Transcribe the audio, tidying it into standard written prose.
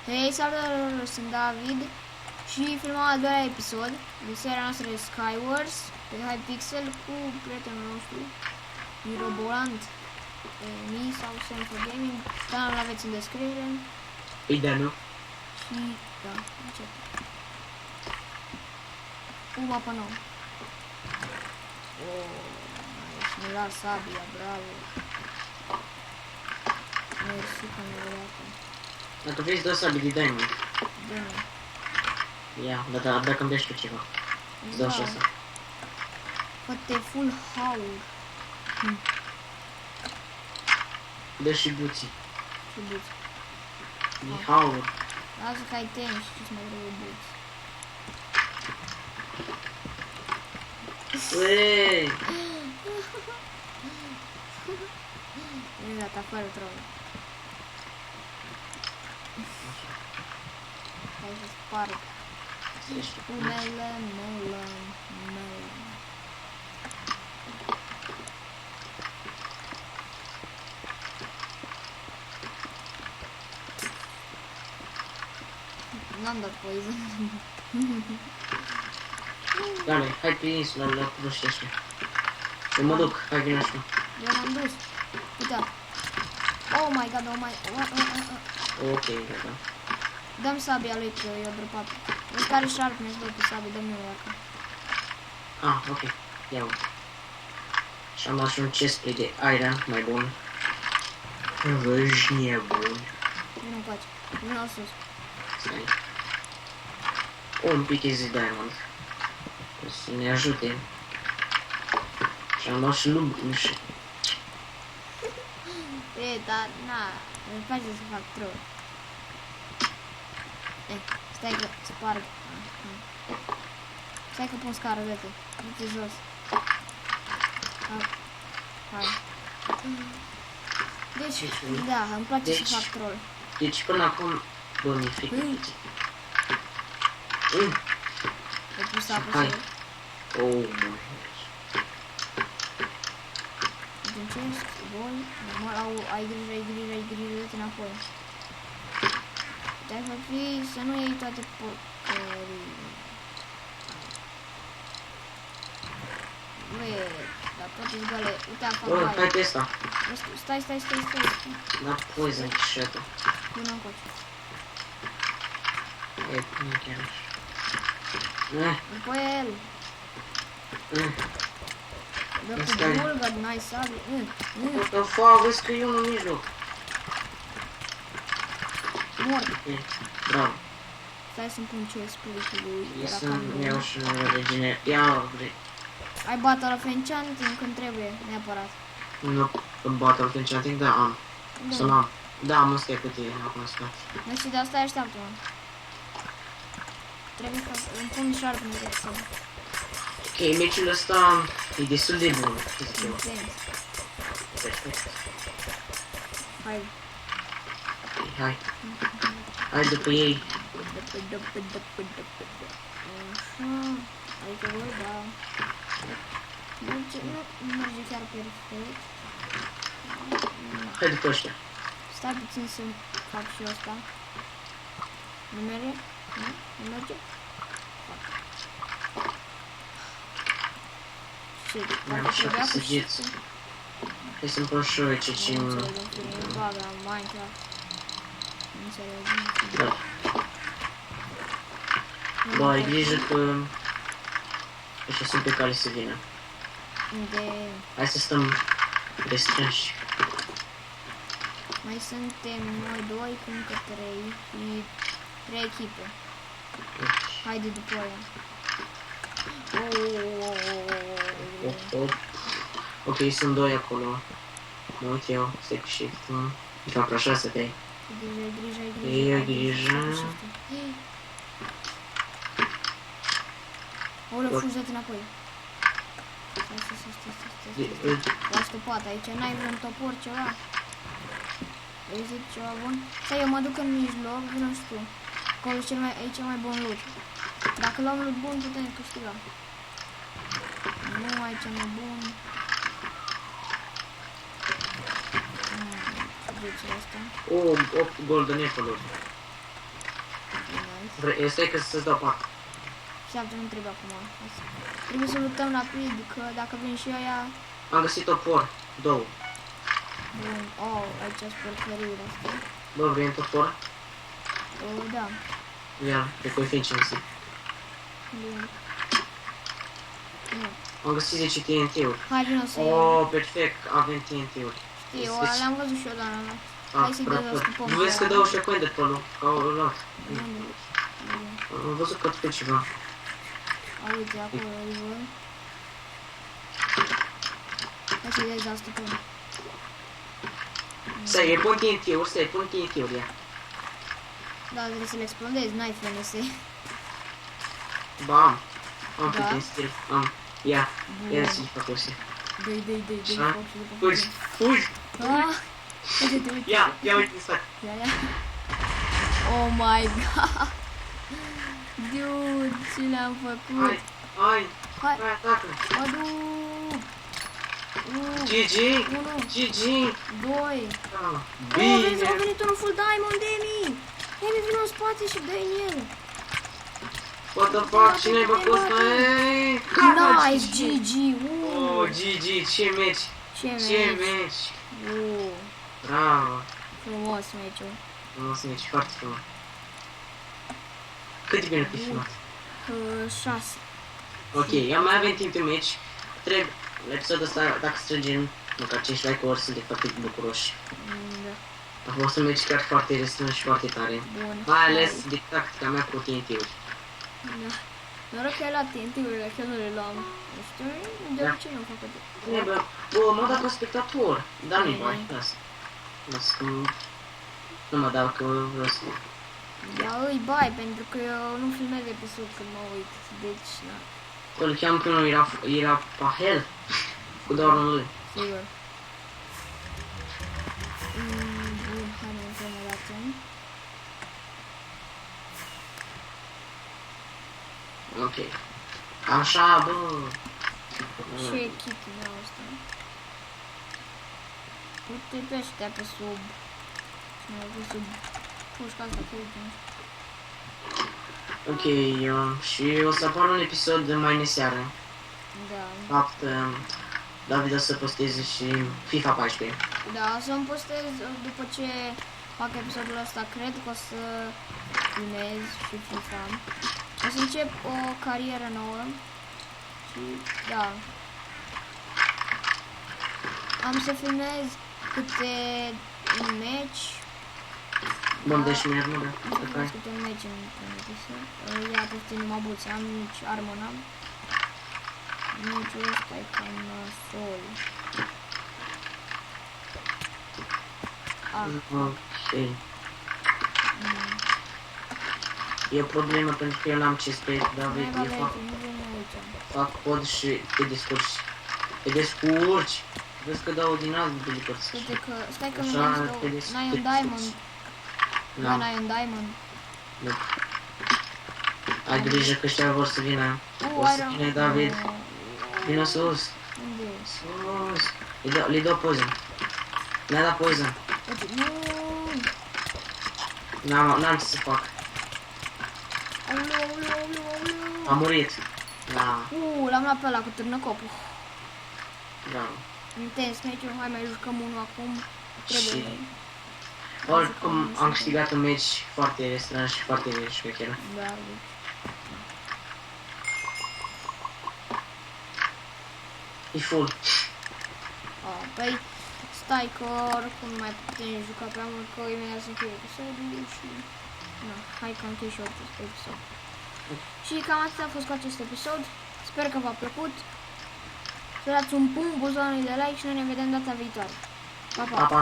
Hei, salutare, sunt David și filmăm al doilea episod de seria noastră de Skywars pe Hypixel cu prietenul nostru, Mirobolant, Mi sau Senfo Gaming. Canalul aveți în descriere. Îi dă, nu? Și, da, încep. O mapă nouă. Nice, mi-a luat sabia, bravo. Mersi că mi-a luat. Dacă vrei să dau sabie, dai mă. Bine. Ia, dacă îmi dai și tu ceva. Îți dau și asta. Poate full haul. Dă și buții. Ce buți. E haul. Lasă că ai temi și ce-ți mai trebuie buți. Ueee! E gata, fără troll. Hai să sparg. Umele, melon. N-am dat poison. Dale, hai pe insula, la proștii ăștia. Eu mă duc, hai vine așa. Eu m-am dus. Uite. Oh my god, oh my... Ok, gata. Dăm sabia lui că i-a dropat. Vezi care sharpness dă pe sabie, dă-mi eu dacă. Ah, ok. Ia-o. Și am luat și un chestplate de iron mai bun. Vârșnie bun. Vino încoace. Vino sus. Stai. Un pic easy diamond. O să ne ajute. Și am luat și și... E, dar, na, îmi place să fac troll. Stai că sparg. Stai că pun scară, uite. Du-te jos. Hai. Deci, da, îmi place să fac troll. Deci până acum, bonifică. Ai pus apă Hai. să... Oh, my. Încerci, voi, normal, ai grijă, dă-te înapoi. Dar să fii, să nu iei toate porcării. Băi, dar toate zgoale, uite apa Oh, goală. hai pe ăsta. Stai. La poison shot. Bună încoace. E, nu chiar așa. După el. Dă cu bulgăr, n-ai sabie. What the fuck, vezi că e unul în mijloc. Mor. E, bravo. Stai să-mi pun chestplate-ul lui. E Era să-mi cam iau și regener. Ia, vrei. ai Battle of Enchanting când trebuie, neapărat. Nu, în Battle of Enchanting, da, am. Să l-am. Da, am ăsta e cu tine, acum stai. Deci și de asta așteaptă-mă. Trebuie să îmi pun sharpness să... Ok, meciul ăsta e destul de bun. Intense. Perfect. Hai. Hai. Hai după ei. Așa. Adică voi, da. Nu merge chiar perfect. Hai după ăștia. Stai puțin să fac și eu asta. Nu merge? Nu merge? Ce? Mi-am și săgeți. Hai să-mi pun și eu ce Nu înțeleg, e vaga Minecraft. Nu înțeleg. Da. Bă, ai grijă că... Ăștia sunt pe cale să vină. De... Hai să stăm restrânși. Mai suntem noi doi cu încă 3 și 3 echipe. Haide după aia. Ok, sunt doi acolo. Mă uit eu, stai cu shift. Fac așa să te-ai. Grijă. E grijă. Oleu, fugi, dă-te înapoi. Stai. Las topat aici, n-ai vreun topor, ceva? Ai zis ceva bun? Stai, eu mă duc în mijloc, vină și tu. Acolo e cel mai bun loot. Dacă luăm loot bun, putem câștiga. Nu ai cel mai bun. Ce zice asta? 8 golden apple-uri. Nice. Stai că să-ți dau pac. Șapte, nu trebuie acum. Trebuie să luptăm rapid, că dacă vin și aia... Am găsit topor. 2. Bun. Oh, aici sunt porcăriile astea. Bă, vrei un topor? Da. Ia, pe coeficient ce găsit. Bun. Nu. Am găsit 10 TNT-uri. Hai, vină să Oh, perfect, avem TNT-uri. știu, le-am văzut și eu, dar n-am luat. Ah, Hai să-i dezastupăm. nu vezi că dau și coin de pe ăla? Că au luat. Am văzut că pe ceva. Uite, acolo îi văd. Hai să-i dezastupăm. Stai, pun TNT-uri, stai, pun TNT-uri, ia. Da, trebuie să le explodezi, n-ai FNS. Ba, am Da. pe stil, am. Ia, Bun. ia să-i fac ose. Dă-i Așa? foc și după Fugi, fugi! Ah! Uite. Ia uite în spate. Ia. Oh my god! Dude, ce le-am făcut? Hai, Hai, atacă! mă duc! GG! 1, GG! 2. Ah, Oh, vezi, bine! a venit unul full diamond, Demi! Demi, vine în spate și dă-i în el! What the fuck, cine-ai făcut ăsta? Nice, GG! Oh, GG, ce meci! Ce meci! Bravo! Frumos meciul. Frumos meci, foarte frumos. Cât de bine te-ai filmat? 6. Ok, mai avem timp de meci. Trebuie, la episodul ăsta, dacă strângem măcar 5 like-uri, suntem foarte bucuroși. Da. A fost un meci chiar foarte restrâns și foarte tare. Bun. Mai ales de tactica mea cu TNT-uri. Da. Noroc că ai luat TNT-urile, că nu le luam. Nu știu, de ce nu fac atât? Bine, bă, mă dau ca spectator, dar nu-i bani, lasă. Lasă că nu mă dau că vreau să... Da, îi bai, pentru că eu nu filmez episod când mă uit, deci, da, Îl cheam pe unul, era Pahel, cu doar un lui. sigur. Bun, hai ne intrăm o dată. Ok. Așa, bă. Ce kit din ăsta? Uite pe ăștia pe sub. Mai pe sub pușca asta, că uite. Ok, și o să apară un episod mai neseară. Da. Fapt, David o să posteze și FIFA 14. Da, o să-mi postez după ce fac episodul ăsta, cred că o să filmez și FIFA. O să încep o carieră nouă și da. Am să filmez câte un meci. Bun, deci mi-ar mă, Am să filmez câte un meci în episod. Ia poftim numai buți, am nici armă n-am. Meciul ăsta e cam nasol. Ok. E o problemă pentru că eu n-am ce spre David, eu fac cod și te descurci. Te descurci! Vezi că dau din alt de părți. Uite că, stai că nu Așa, n-ai un diamond. Da. N-ai un diamond. Nu. Ai grijă că ăștia vor să vină. O să vină David. Vină sus. Unde e? Sus. Le dau poison. Mi-a dat poison. Uite, nu! N-am ce să fac. Aoleu. Am murit. Da. L-am luat pe ăla cu târnăcopul. Bravo. Intens meciul, hai mai jucăm unul acum. Și Trebuie. oricum am câștigat un meci foarte strâns și foarte șmecher. Da, deci. E full. Păi, stai că oricum nu mai putem juca prea mult, că imediat să încheie episodul și... Na, hai că închei și eu acest episod. Și cam atât a fost cu acest episod. Sper că v-a plăcut. Să dați un pumn butonului de like și noi ne vedem data viitoare. Pa, pa! Pa, pa.